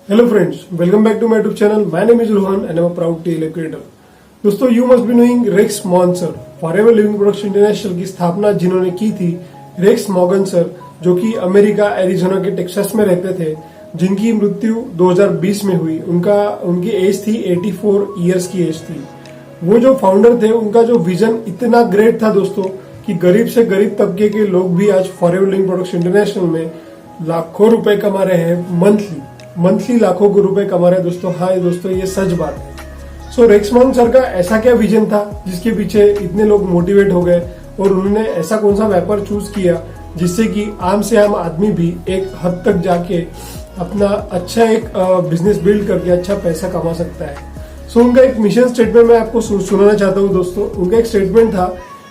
Hello friends, welcome back to my YouTube channel. My name is Rohan and I'm a proud TLF creator. दोस्तों you must be knowing Rex मॉगन sir, Forever Living Products International की स्थापना जिन्होंने की थी, racks मॉगन sir, जो कि अमेरिका एरिजोना के टेक्सास में रहते थे, जिनकी मृत्यु 2020 में हुई। उनकी एज थी 84 इयर्स की एज थी। वो जो फाउंडर थे, उनका जो विजन इतना ग्रेट था दोस्तों कि गरीब से गरीब तबके के लोग भी आज फॉरएवर लिविंग प्रोडक्ट्स इंटरनेशनल में लाखों रुपए कमा रहे हैं। मंथली लाखों को रुपए कमा रहे हैं दोस्तों। हाँ दोस्तों, ये सच बात है। सो रेक्स मॉगन सर का ऐसा क्या विजन था जिसके पीछे इतने लोग मोटिवेट हो गए, और उन्होंने ऐसा कौन सा व्यापार चूज किया जिससे कि आम से आम आदमी भी एक हद तक जाके अपना अच्छा एक बिजनेस बिल्ड करके अच्छा पैसा कमा सकता है। सो उनका एक मिशन स्टेटमेंट मैं आपको सुनाना चाहता हूँ दोस्तों। उनका एक स्टेटमेंट था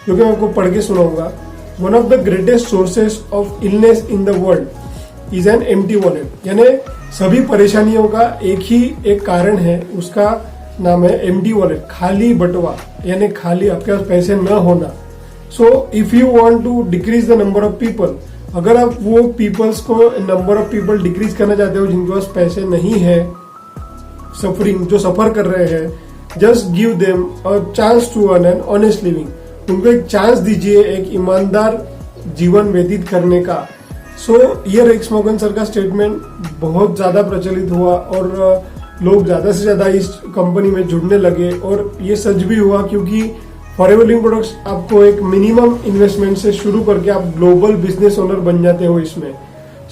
जो कि मैं आपको पढ़ के सुनाऊंगा। One of the greatest sources of illness in the world is an empty wallet. यानी सभी परेशानियों का एक कारण है, उसका नाम है एम्प्टी वॉलेट, खाली बटवा, यानी खाली आपके पास पैसे न होना। So if you want to decrease the number of people, अगर आप वो पीपल्स को नंबर ऑफ पीपल डिक्रीज करना चाहते हो जिनके पास पैसे नहीं है, सफरिंग जो सफर कर रहे हैं, just give them a chance to earn an honest living. उनको एक चांस दीजिए एक ईमानदार जीवन व्यतीत करने का। सो ये रेक्स मॉगन सर का स्टेटमेंट बहुत ज्यादा प्रचलित हुआ और लोग ज्यादा से ज्यादा इस कंपनी में जुड़ने लगे, और ये सच भी हुआ क्योंकि फॉरएवर लिविंग प्रोडक्ट्स आपको एक मिनिमम इन्वेस्टमेंट से शुरू करके आप ग्लोबल बिजनेस ओनर बन जाते हो इसमें।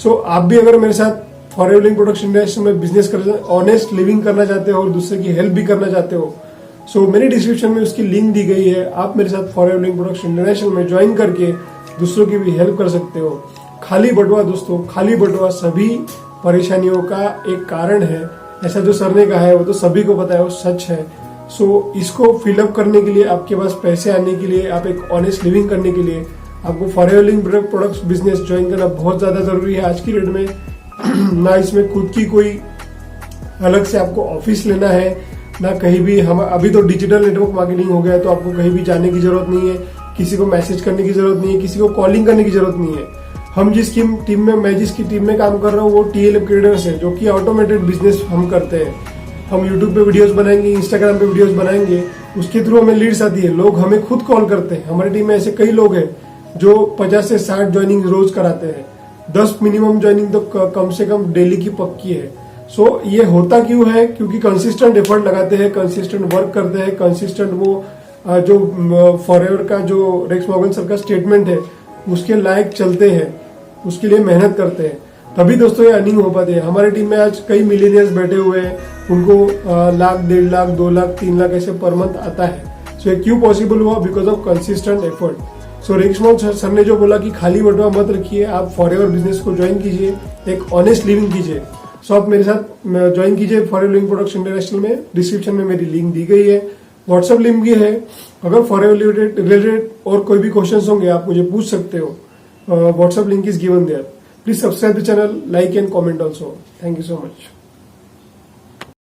सो आप भी अगर मेरे साथ फॉरएवर लिविंग प्रोडक्ट्स इंडस्ट्री में बिजनेस कर ऑनेस्ट लिविंग करना चाहते हो और दूसरे की हेल्प भी करना चाहते हो, सो मेरी डिस्क्रिप्शन में उसकी लिंक दी गई है। आप मेरे साथ फॉरएवर लिविंग प्रोडक्ट्स इंटरनेशनल में ज्वाइन करके दूसरों की भी हेल्प कर सकते हो। खाली बटुआ दोस्तों, खाली बटुआ सभी परेशानियों का एक कारण है। ऐसा जो सर ने कहा है वो तो सभी को पता है, वो सच है। सो इसको फिलअप करने के लिए, आपके पास पैसे आने के लिए, आप एक ऑनेस्ट लिविंग करने के लिए आपको forever Living products business join करना बहुत ज्यादा जरूरी है आज की डेट में। ना इसमें खुद की कोई अलग से आपको ऑफिस लेना है, ना कहीं भी। हम अभी तो डिजिटल नेटवर्क मार्केटिंग हो गया, तो आपको कहीं भी जाने की जरूरत नहीं है, किसी को मैसेज करने की जरूरत नहीं है, किसी को कॉलिंग करने की जरूरत नहीं है। मैं जिसकी टीम में काम कर रहा हूँ वो TLF क्रिएटर्स है, जो कि ऑटोमेटेड बिजनेस हम करते हैं। हम यूट्यूब पे वीडियोस बनाएंगे, इंस्टाग्राम पे वीडियोस बनाएंगे, उसके थ्रू हमें लीड्स आती है, लोग हमें खुद कॉल करते हैं। हमारी टीम में ऐसे कई लोग हैं जो 50 से 60 ज्वाइनिंग रोज कराते हैं। 10 मिनिमम ज्वाइनिंग तो कम से कम डेली की पक्की है। सो ये होता क्यों है? क्योंकि कंसिस्टेंट एफर्ट लगाते हैं, कंसिस्टेंट वर्क करते हैं, कंसिस्टेंट वो जो फॉरएवर का जो रेक्स मॉगन सर का स्टेटमेंट है उसके लायक चलते हैं, उसके लिए मेहनत करते हैं, तभी दोस्तों ये अर्निंग हो पाती है। हमारी टीम में आज कई मिलियनियर्स बैठे हुए हैं, उनको लाख, 1.5 लाख, 2 लाख, 3 लाख ऐसे पर मंथ आता है। सो ये क्यों पॉसिबल हुआ? Because of consistent effort. So Rex मॉगन सर ने जो बोला कि खाली बटुआ मत रखिए, आप फॉरएवर बिजनेस को ज्वाइन कीजिए, एक ऑनेस्ट लिविंग कीजिए। सो आप मेरे साथ ज्वाइन कीजिए फॉरएवर लिविंग प्रोडक्ट्स इंटरनेशनल में। डिस्क्रिप्शन में मेरी लिंक दी गई है, व्हाट्सएप लिंक भी है। अगर फॉरएवर रिलेटेड और कोई भी क्वेश्चन होंगे आप मुझे पूछ सकते हो। WhatsApp link is given there. Please subscribe the channel, like and comment also. Thank you so much.